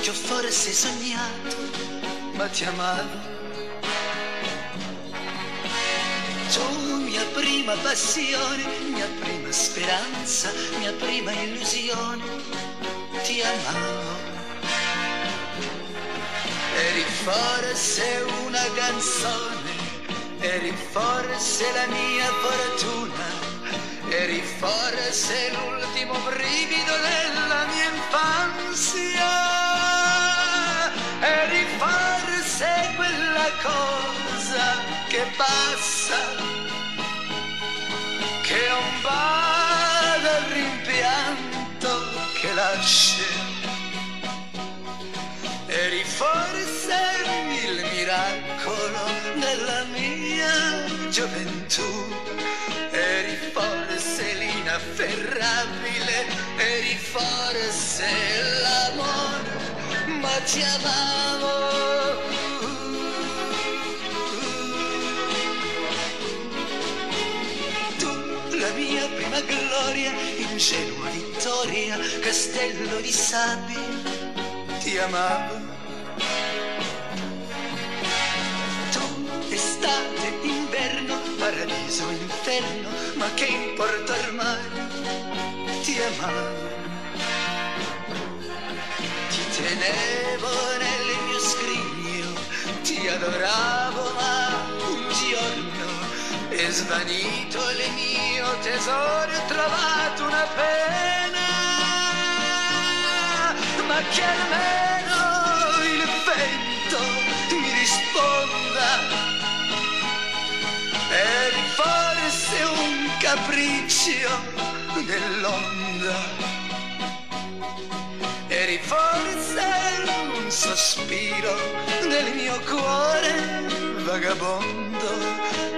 ho forse sognato, ma ti amavo. Tu, mia prima passione, mia prima speranza, mia prima illusione, ti amavo. Eri forse una canzone, eri forse la mia fortuna, eri forse l'ultimo brivido della mia infanzia, eri forse quella cosa che passa, che non va dal rimpianto che lascia. Eri forse il miracolo della mia gioventù, eri forse l'inafferrabile, eri forse l'amore, ma ti amavo. Tu, la mia prima gloria, ingenua vittoria, castello di sabbia, ti amavo. Tu, estate, inverno, paradiso, inferno, ma che importa ormai, ti amavo. Ti tenevo nel mio scrigno, ti adoravo, ma un giorno è svanito il mio tesoro, ho trovato una pena, ma che almeno il vento mi risponda. Eri forse un capriccio dell'onda, eri forse un sospiro del mio cuore vagabondo,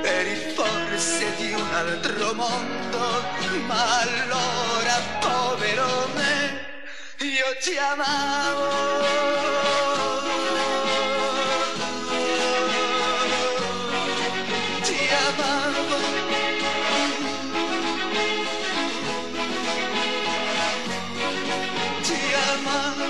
eri forse di un altro mondo, ma allora, povero me, io ti amavo. Ti amavo. Ti amavo.